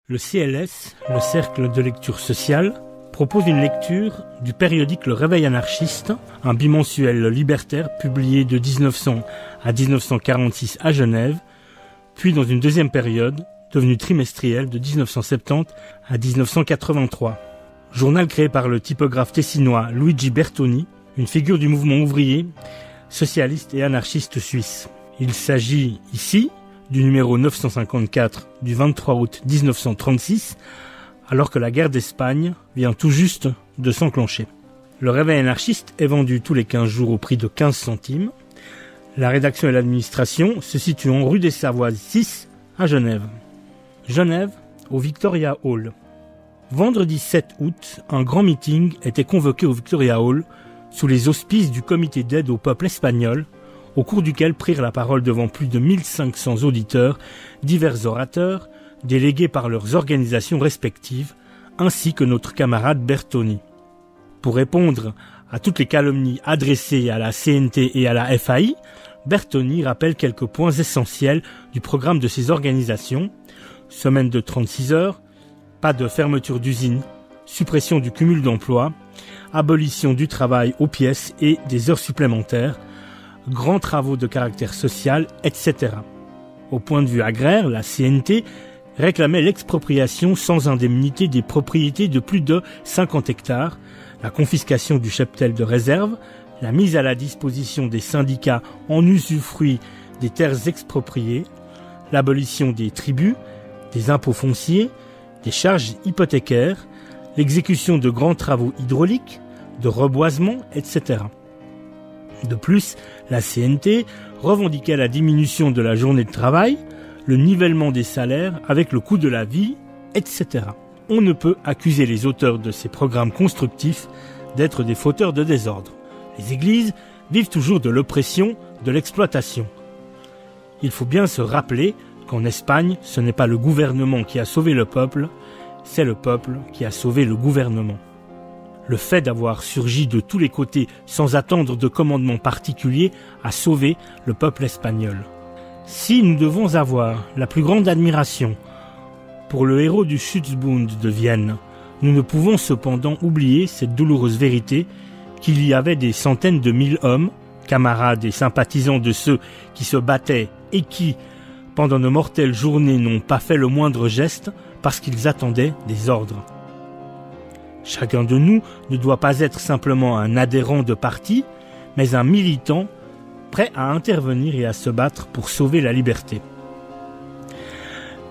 Le CLS, le Cercle de lecture sociale, propose une lecture du périodique Le Réveil anarchiste, un bimensuel libertaire publié de 1900 à 1946 à Genève, puis dans une deuxième période, devenue trimestrielle de 1970 à 1983. Journal créé par le typographe tessinois Luigi Bertoni, une figure du mouvement ouvrier, socialiste et anarchiste suisse. Il s'agit ici du numéro 954 du 23 août 1936, alors que la guerre d'Espagne vient tout juste de s'enclencher. Le Réveil anarchiste est vendu tous les 15 jours au prix de 15 centimes. La rédaction et l'administration se situent en rue des Savoies 6 à Genève. Genève, au Victoria Hall. Vendredi 7 août, un grand meeting était convoqué au Victoria Hall sous les auspices du comité d'aide au peuple espagnol, au cours duquel prirent la parole devant plus de 1500 auditeurs, divers orateurs, délégués par leurs organisations respectives, ainsi que notre camarade Bertoni. Pour répondre à toutes les calomnies adressées à la CNT et à la FAI, Bertoni rappelle quelques points essentiels du programme de ces organisations: semaine de 36 heures, pas de fermeture d'usine, suppression du cumul d'emplois, abolition du travail aux pièces et des heures supplémentaires, grands travaux de caractère social, etc. Au point de vue agraire, la CNT réclamait l'expropriation sans indemnité des propriétés de plus de 50 hectares, la confiscation du cheptel de réserve, la mise à la disposition des syndicats en usufruit des terres expropriées, l'abolition des tribus, des impôts fonciers, des charges hypothécaires, l'exécution de grands travaux hydrauliques, de reboisement, etc. De plus, la CNT revendiquait la diminution de la journée de travail, le nivellement des salaires avec le coût de la vie, etc. On ne peut accuser les auteurs de ces programmes constructifs d'être des fauteurs de désordre. Les églises vivent toujours de l'oppression, de l'exploitation. Il faut bien se rappeler qu'en Espagne, ce n'est pas le gouvernement qui a sauvé le peuple, c'est le peuple qui a sauvé le gouvernement. Le fait d'avoir surgi de tous les côtés sans attendre de commandement particulier a sauvé le peuple espagnol. Si nous devons avoir la plus grande admiration pour le héros du Schutzbund de Vienne, nous ne pouvons cependant oublier cette douloureuse vérité qu'il y avait des centaines de mille hommes, camarades et sympathisants de ceux qui se battaient et qui, pendant de mortelles journées, n'ont pas fait le moindre geste parce qu'ils attendaient des ordres. Chacun de nous ne doit pas être simplement un adhérent de parti, mais un militant prêt à intervenir et à se battre pour sauver la liberté.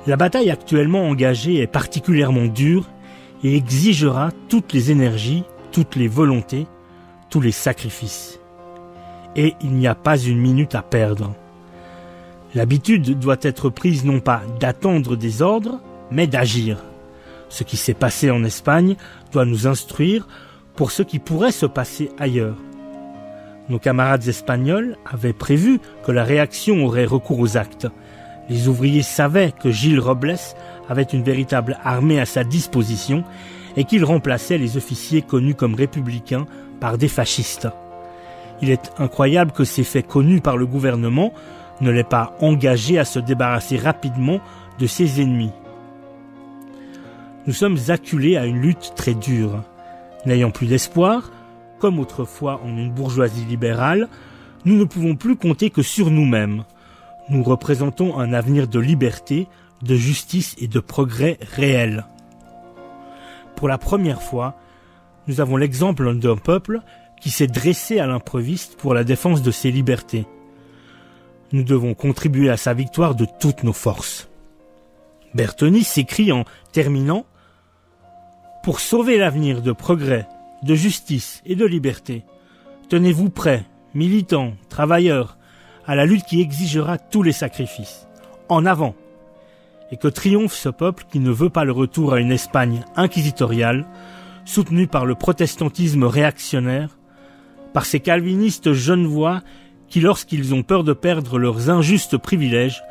La bataille actuellement engagée est particulièrement dure et exigera toutes les énergies, toutes les volontés, tous les sacrifices. Et il n'y a pas une minute à perdre. L'habitude doit être prise non pas d'attendre des ordres, mais d'agir. Ce qui s'est passé en Espagne doit nous instruire pour ce qui pourrait se passer ailleurs. Nos camarades espagnols avaient prévu que la réaction aurait recours aux actes. Les ouvriers savaient que Gilles Robles avait une véritable armée à sa disposition et qu'il remplaçait les officiers connus comme républicains par des fascistes. Il est incroyable que ces faits connus par le gouvernement ne l'aient pas engagé à se débarrasser rapidement de ses ennemis. Nous sommes acculés à une lutte très dure. N'ayant plus d'espoir, comme autrefois en une bourgeoisie libérale, nous ne pouvons plus compter que sur nous-mêmes. Nous représentons un avenir de liberté, de justice et de progrès réel. Pour la première fois, nous avons l'exemple d'un peuple qui s'est dressé à l'improviste pour la défense de ses libertés. Nous devons contribuer à sa victoire de toutes nos forces. Bertoni s'écrie en terminant: pour sauver l'avenir de progrès, de justice et de liberté, tenez-vous prêts, militants, travailleurs, à la lutte qui exigera tous les sacrifices. En avant! Et que triomphe ce peuple qui ne veut pas le retour à une Espagne inquisitoriale, soutenue par le protestantisme réactionnaire, par ces calvinistes genevois qui, lorsqu'ils ont peur de perdre leurs injustes privilèges,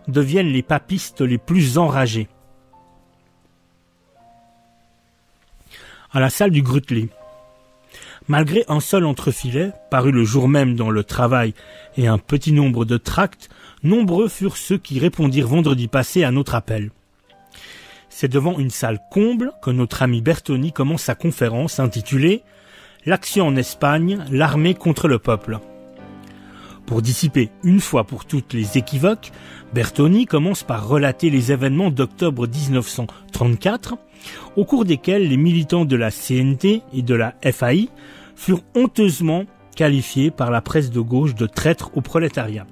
deviennent les papistes les plus enragés. À la salle du Grütli. Malgré un seul entrefilet, paru le jour même dans Le Travail, et un petit nombre de tracts, nombreux furent ceux qui répondirent vendredi passé à notre appel. C'est devant une salle comble que notre ami Bertoni commence sa conférence intitulée « L'action en Espagne, l'armée contre le peuple ». Pour dissiper une fois pour toutes les équivoques, Bertoni commence par relater les événements d'octobre 1934, au cours desquels les militants de la CNT et de la FAI furent honteusement qualifiés par la presse de gauche de traîtres au prolétariat.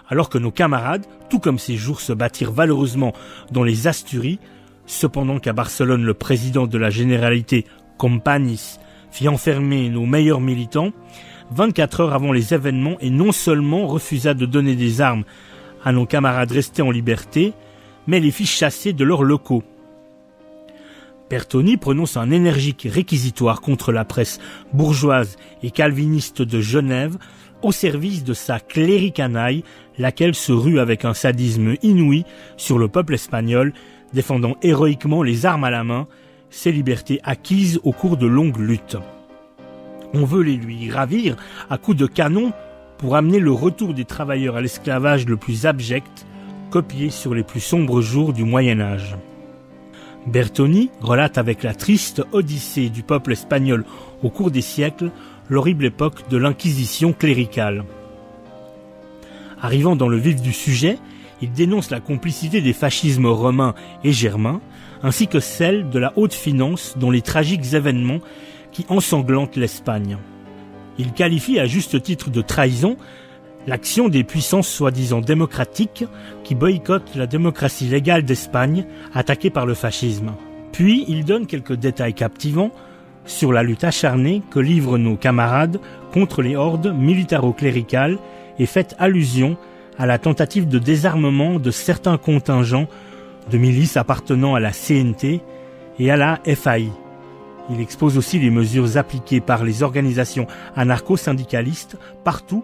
Alors que nos camarades, tout comme ces jours, se battirent valeureusement dans les Asturies, cependant qu'à Barcelone le président de la Généralité, Companys, fit enfermer nos meilleurs militants, 24 heures avant les événements, et non seulement refusa de donner des armes à nos camarades restés en liberté, mais les fit chasser de leurs locaux. Bertoni prononce un énergique réquisitoire contre la presse bourgeoise et calviniste de Genève au service de sa cléricanaille, laquelle se rue avec un sadisme inouï sur le peuple espagnol, défendant héroïquement les armes à la main, ses libertés acquises au cours de longues luttes. On veut les lui ravir à coups de canon pour amener le retour des travailleurs à l'esclavage le plus abject, copié sur les plus sombres jours du Moyen-Âge. Bertoni relate avec la triste odyssée du peuple espagnol au cours des siècles l'horrible époque de l'inquisition cléricale. Arrivant dans le vif du sujet, il dénonce la complicité des fascismes romains et germains, ainsi que celle de la haute finance dans les tragiques événements qui ensanglantent l'Espagne. Il qualifie à juste titre de trahison l'action des puissances soi-disant démocratiques qui boycottent la démocratie légale d'Espagne attaquée par le fascisme. Puis il donne quelques détails captivants sur la lutte acharnée que livrent nos camarades contre les hordes militaro-cléricales et fait allusion à la tentative de désarmement de certains contingents de milices appartenant à la CNT et à la FAI. Il expose aussi les mesures appliquées par les organisations anarcho-syndicalistes partout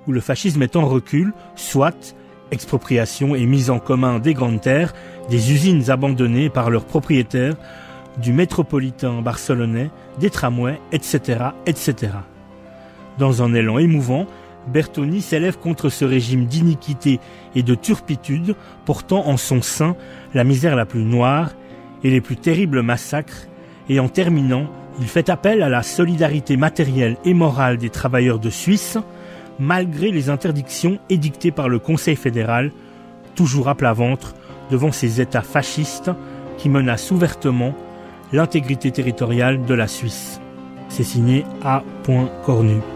où le fascisme est en recul, soit expropriation et mise en commun des grandes terres, des usines abandonnées par leurs propriétaires, du métropolitain barcelonais, des tramways, etc., etc. Dans un élan émouvant, Bertoni s'élève contre ce régime d'iniquité et de turpitude portant en son sein la misère la plus noire et les plus terribles massacres, et en terminant, il fait appel à la solidarité matérielle et morale des travailleurs de Suisse, malgré les interdictions édictées par le Conseil fédéral, toujours à plat ventre devant ces États fascistes qui menacent ouvertement l'intégrité territoriale de la Suisse. C'est signé A. Cornu.